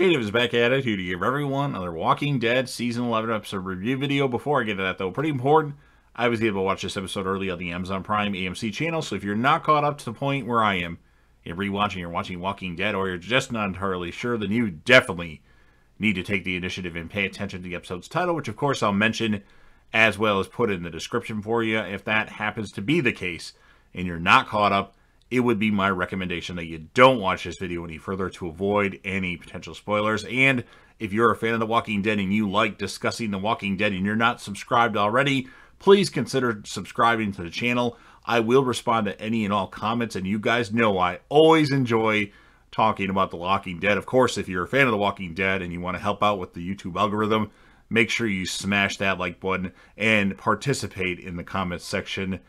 David is back at it here to give everyone another Walking Dead Season 11 episode review video. Before I get to that, though, pretty important, I was able to watch this episode early on the Amazon Prime AMC channel, so if you're not caught up to the point where I am, you're rewatching or watching Walking Dead, or you're just not entirely sure, then you definitely need to take the initiative and pay attention to the episode's title, which of course I'll mention as well as put in the description for you. If that happens to be the case and you're not caught up, it would be my recommendation that you don't watch this video any further to avoid any potential spoilers. And if you're a fan of The Walking Dead and you like discussing The Walking Dead and you're not subscribed already, please consider subscribing to the channel. I will respond to any and all comments, and you guys know I always enjoy talking about The Walking Dead. Of course, if you're a fan of The Walking Dead and you want to help out with the YouTube algorithm, make sure you smash that like button and participate in the comments section.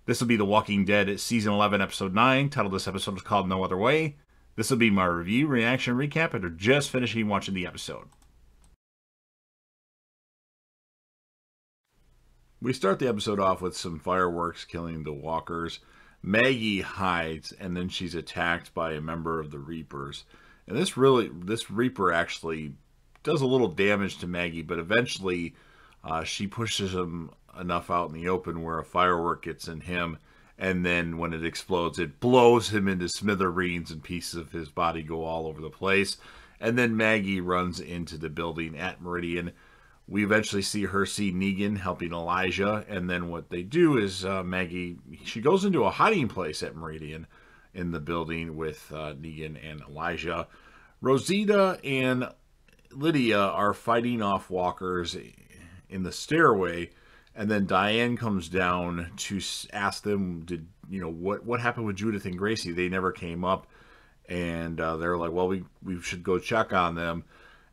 This will be The Walking Dead Season 11, Episode 9. Title of this episode is called No Other Way. This will be my review, reaction, recap after just finishing watching the episode. We start the episode off with some fireworks killing the walkers. Maggie hides, and then she's attacked by a member of the Reapers. And this Reaper actually does a little damage to Maggie, but eventually she pushes him enough out in the open where a firework gets in him, and then when it explodes, it blows him into smithereens and pieces of his body go all over the place. And then Maggie runs into the building at Meridian. We eventually see her see Negan helping Elijah, and then what they do is Maggie, she goes into a hiding place at Meridian in the building with Negan and Elijah. Rosita and Lydia are fighting off walkers in the stairway, and then Diane comes down to ask them, what happened with Judith and Gracie? They never came up, and they're like, well, we should go check on them.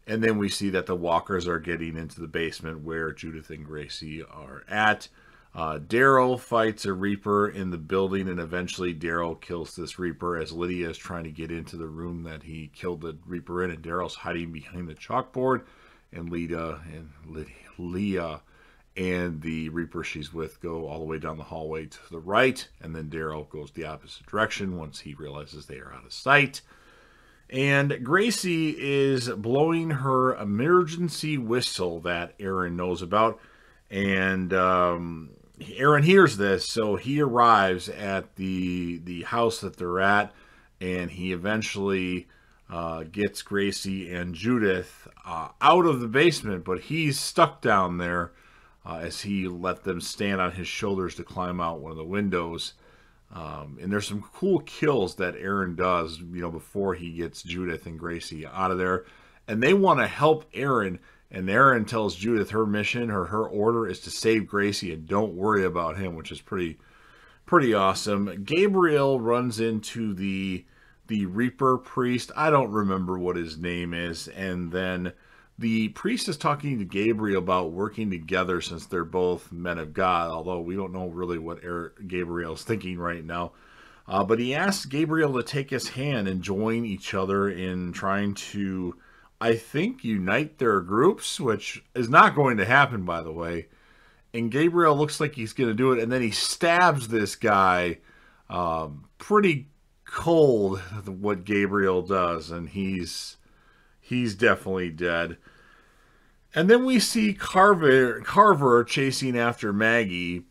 And then we see that the walkers are getting into the basement where Judith and Gracie are at. Daryl fights a Reaper in the building, and eventually Daryl kills this Reaper as Lydia is trying to get into the room that he killed the Reaper in, and Daryl's hiding behind the chalkboard, and Leah and the Reaper she's with go all the way down the hallway to the right, and then Daryl goes the opposite direction once he realizes they are out of sight. And Gracie is blowing her emergency whistle that Aaron knows about, and Aaron hears this, so he arrives at the house that they're at, and he eventually gets Gracie and Judith out of the basement, but he's stuck down there as he let them stand on his shoulders to climb out one of the windows. And there's some cool kills that Aaron does, before he gets Judith and Gracie out of there. And they want to help Aaron, and Aaron tells Judith her mission, or her order, is to save Gracie and don't worry about him, which is pretty awesome. Gabriel runs into the Reaper priest. I don't remember what his name is. And then the priest is talking to Gabriel about working together since they're both men of God, although we don't know really what Gabriel's thinking right now. But he asks Gabriel to take his hand and join each other in trying to, I think, unite their groups, which is not going to happen, by the way. And Gabriel looks like he's going to do it, and then he stabs this guy. Pretty cold, what Gabriel does, and he's definitely dead. And then we see Carver chasing after Maggie,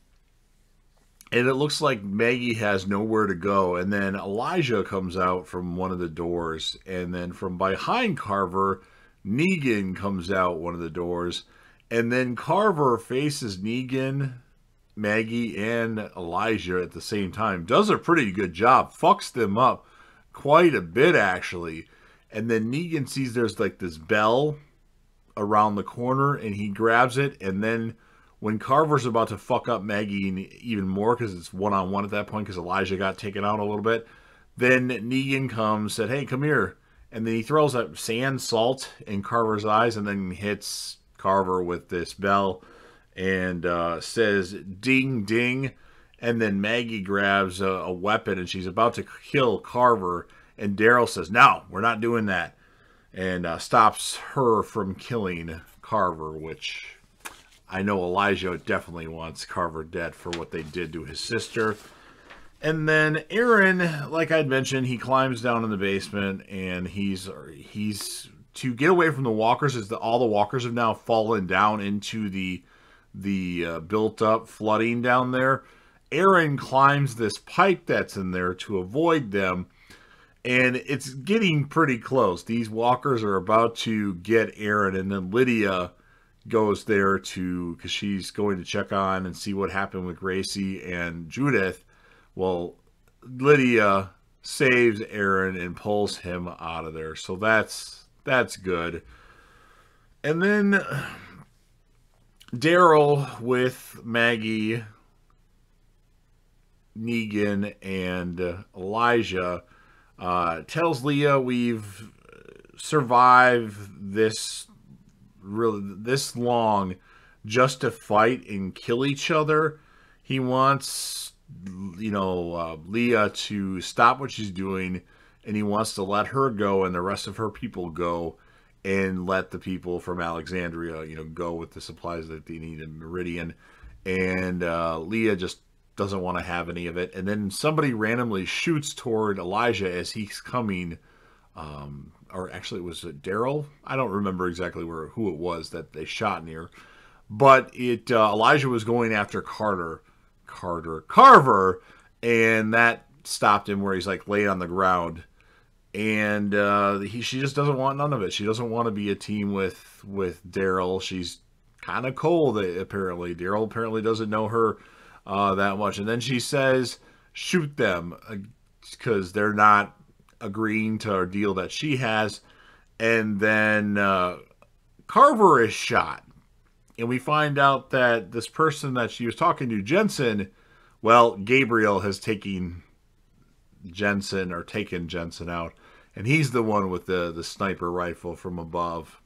and it looks like Maggie has nowhere to go. And then Elijah comes out from one of the doors, and then from behind Carver, Negan comes out one of the doors, and then Carver faces Negan, Maggie, and Elijah at the same time. Does a pretty good job, fucks them up quite a bit, actually. And then Negan sees there's like this bell around the corner, and he grabs it. And then when Carver's about to fuck up Maggie even more, because it's one-on-one at that point, because Elijah got taken out a little bit, then Negan comes, said, hey, come here. And then he throws that salt in Carver's eyes, and then hits Carver with this bell and says, ding, ding. And then Maggie grabs a weapon, and she's about to kill Carver. And Daryl says, no, we're not doing that. And stops her from killing Carver, which I know Elijah definitely wants Carver dead for what they did to his sister. And then Aaron, like I'd mentioned, he climbs down in the basement, and he's to get away from the walkers is that all the walkers have now fallen down into the built-up flooding down there. Aaron climbs this pipe that's in there to avoid them, and it's getting pretty close. These walkers are about to get Aaron, and then Lydia goes there because she's going to check on and see what happened with Gracie and Judith. Well, Lydia saves Aaron and pulls him out of there, so that's good. And then Daryl with Maggie, Negan, and Elijah tells Leah, we've survived this long just to fight and kill each other. He wants, Leah to stop what she's doing, and he wants to let her go and the rest of her people go, and let the people from Alexandria, go with the supplies that they need in Meridian. And Leah just doesn't want to have any of it. And then somebody randomly shoots toward Elijah as he's coming. Or actually, it was Daryl. I don't remember exactly who it was that they shot near. But Elijah was going after Carver, and that stopped him where he's like laid on the ground. And she just doesn't want none of it. She doesn't want to be a team with Daryl. She's kind of cold, apparently. Daryl apparently doesn't know her that much. And then she says, shoot them, because they're not agreeing to a deal that she has. And then Carver is shot. And we find out that this person that she was talking to, Jensen, well, Gabriel has taken Jensen out. And he's the one with the sniper rifle from above.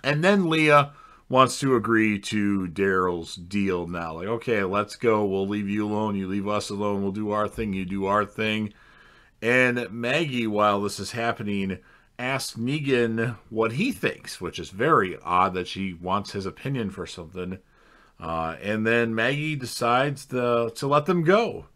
And then Leah wants to agree to Daryl's deal now. Like, okay, let's go. We'll leave you alone. You leave us alone. We'll do our thing. You do our thing. And Maggie, while this is happening, asks Negan what he thinks, which is very odd that she wants his opinion for something. And then Maggie decides to let them go.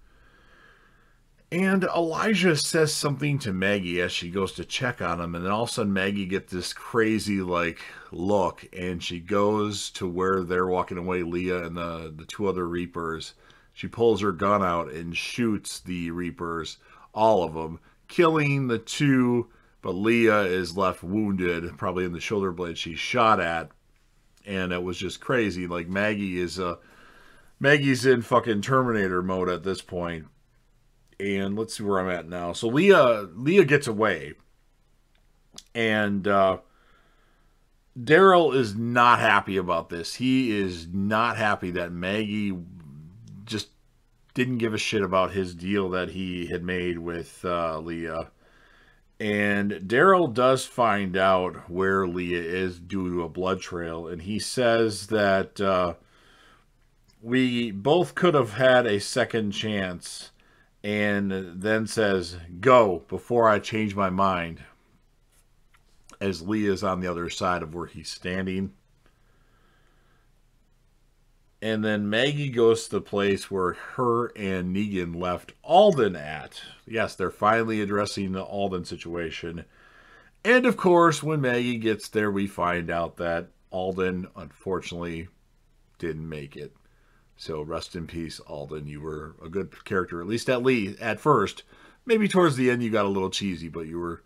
And Elijah says something to Maggie as she goes to check on him, and then all of a sudden Maggie gets this crazy look, and she goes to where they're walking away, Leah and the two other Reapers. She pulls her gun out and shoots the Reapers, all of them, killing the two, but Leah is left wounded, probably in the shoulder blade she's shot at. And it was just crazy. Like, Maggie's in fucking Terminator mode at this point. And let's see where I'm at now. So Leah gets away. And Daryl is not happy about this. He is not happy that Maggie just didn't give a shit about his deal that he had made with Leah. And Daryl does find out where Leah is due to a blood trail. And he says that we both could have had a second chance. And then says, go, before I change my mind. As Leah's on the other side of where he's standing. And then Maggie goes to the place where her and Negan left Alden at. Yes, they're finally addressing the Alden situation. And of course, when Maggie gets there, we find out that Alden, unfortunately, didn't make it. So rest in peace, Alden. You were a good character, at least at first. Maybe towards the end you got a little cheesy, but you were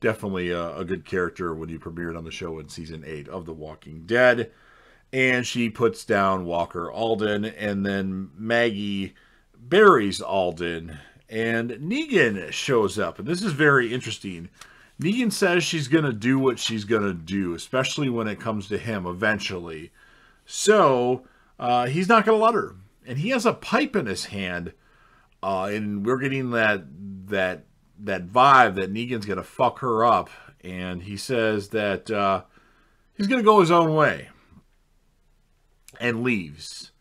definitely a good character when you premiered on the show in Season 8 of The Walking Dead. And she puts down Walker Alden, and then Maggie buries Alden, and Negan shows up. And this is very interesting. Negan says she's going to do what she's going to do, especially when it comes to him eventually. So he's not going to let her. And he has a pipe in his hand, and we're getting that vibe that Negan's going to fuck her up. And he says that he's going to go his own way. And leaves.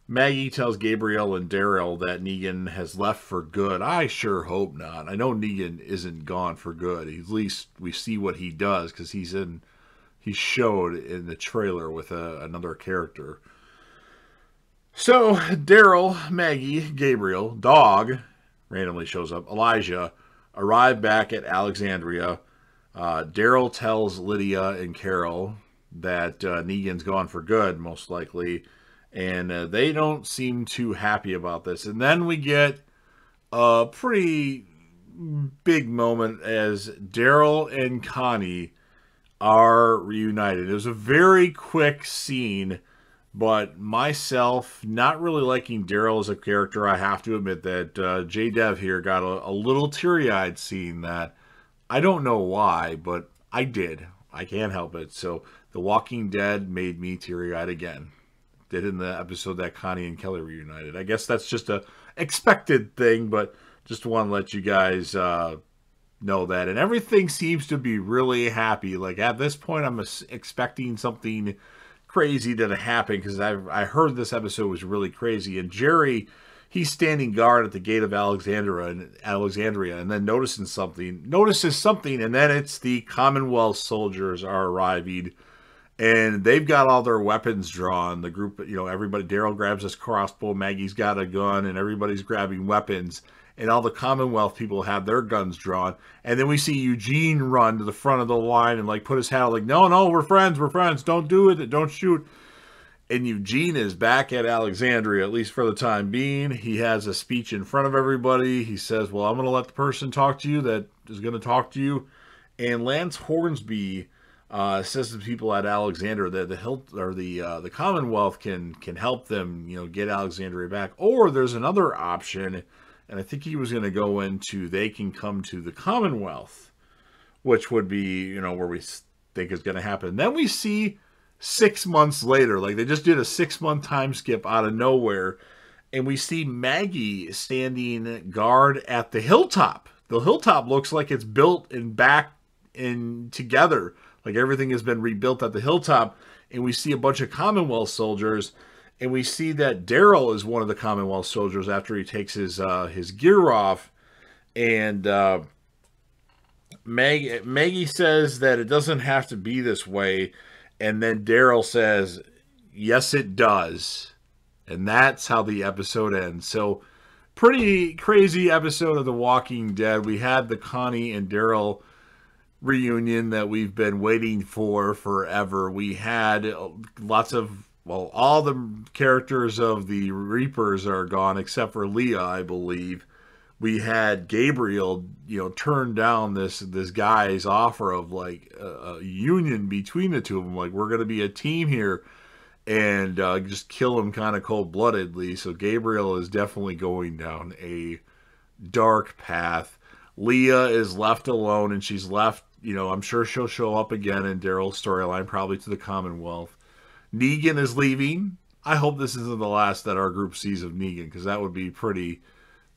Maggie tells Gabriel and Daryl that Negan has left for good. I sure hope not. I know Negan isn't gone for good. At least we see what he does, because he showed in the trailer with another character. So Daryl, Maggie, Gabriel, Dog randomly shows up, Elijah arrive back at Alexandria. Daryl tells Lydia and Carol that Negan's gone for good, most likely, and they don't seem too happy about this. And then we get a pretty big moment as Daryl and Connie are reunited. It was a very quick scene, but myself not really liking Daryl as a character. I have to admit that J-Dev here got a little teary-eyed seeing that. I don't know why, but I did. I can't help it. So The Walking Dead made me teary-eyed again. Did in the episode that Connie and Kelly reunited. I guess that's just a expected thing, but just want to let you guys know that. And everything seems to be really happy. Like at this point, I'm expecting something crazy to happen because I heard this episode was really crazy. And Jerry, he's standing guard at the gate of Alexandria, and then notices something, and then it's the Commonwealth soldiers are arriving, and they've got all their weapons drawn. The group, everybody, Daryl grabs his crossbow, Maggie's got a gun, and everybody's grabbing weapons, and all the Commonwealth people have their guns drawn. And then we see Eugene run to the front of the line and put his hat out like, no, we're friends, don't do it, don't shoot. And Eugene is back at Alexandria, at least for the time being. He has a speech in front of everybody. He says, well, I'm going to let the person talk to you that is going to talk to you. And Lance Hornsby says to the people at Alexandria that the Commonwealth can help them, get Alexandria back. Or there's another option, and I think he was going to go into they can come to the Commonwealth, which would be, where we think is going to happen. Then we see 6 months later, they just did a 6-month time skip out of nowhere, and we see Maggie standing guard at the hilltop. The hilltop looks like it's built and back in together, like everything has been rebuilt at the hilltop, and we see a bunch of Commonwealth soldiers, and we see that Daryl is one of the Commonwealth soldiers after he takes his gear off, and Maggie says that it doesn't have to be this way. And then Daryl says, yes, it does. And that's how the episode ends. So, pretty crazy episode of The Walking Dead. We had the Connie and Daryl reunion that we've been waiting for forever. We had lots of, all the characters of the Reapers are gone except for Leah, I believe. We had Gabriel, turn down this guy's offer of a union between the two of them. We're going to be a team here, and just kill him kind of cold-bloodedly. So Gabriel is definitely going down a dark path. Leah is left alone, and she's left, I'm sure she'll show up again in Daryl's storyline, probably to the Commonwealth. Negan is leaving. I hope this isn't the last that our group sees of Negan, because that would be pretty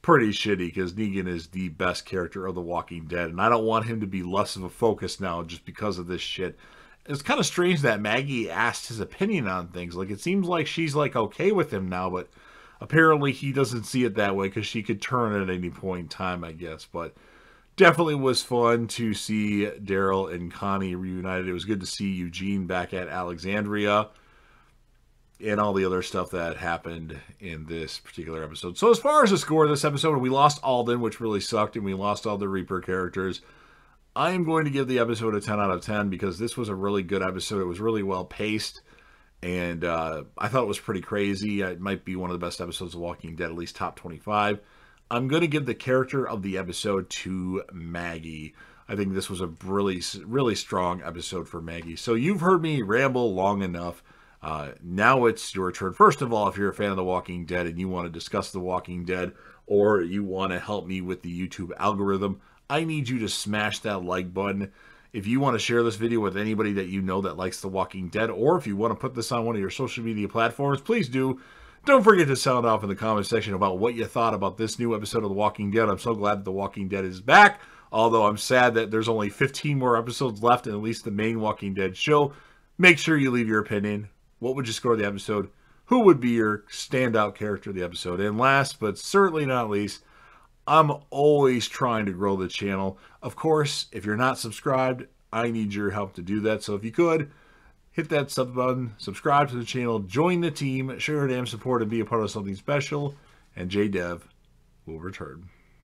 shitty, because Negan is the best character of The Walking Dead, and I don't want him to be less of a focus now just because of this shit. It's kind of strange that Maggie asked his opinion on things. It seems like she's okay with him now, but apparently he doesn't see it that way, because she could turn at any point in time, I guess. But definitely was fun to see Daryl and Connie reunited. It was good to see Eugene back at Alexandria, and all the other stuff that happened in this particular episode. So as far as the score of this episode, we lost Alden, which really sucked, and we lost all the Reaper characters. I am going to give the episode a 10 out of 10 because this was a really good episode. It was really well paced, and I thought it was pretty crazy. It might be one of the best episodes of Walking Dead, at least top 25. I'm going to give the character of the episode to Maggie. I think this was a really, really strong episode for Maggie. So you've heard me ramble long enough. Now it's your turn. First of all, if you're a fan of The Walking Dead and you want to discuss The Walking Dead, or you want to help me with the YouTube algorithm, I need you to smash that like button. If you want to share this video with anybody that you know that likes The Walking Dead, or if you want to put this on one of your social media platforms, please do. Don't forget to sound off in the comment section about what you thought about this new episode of The Walking Dead. I'm so glad that The Walking Dead is back, although I'm sad that there's only 15 more episodes left in at least the main Walking Dead show. Make sure you leave your opinion. What would you score the episode? Who would be your standout character of the episode? And last, but certainly not least, I'm always trying to grow the channel. Of course, if you're not subscribed, I need your help to do that. So if you could, hit that sub button, subscribe to the channel, join the team, show your damn support, and be a part of something special. And J-Dev will return.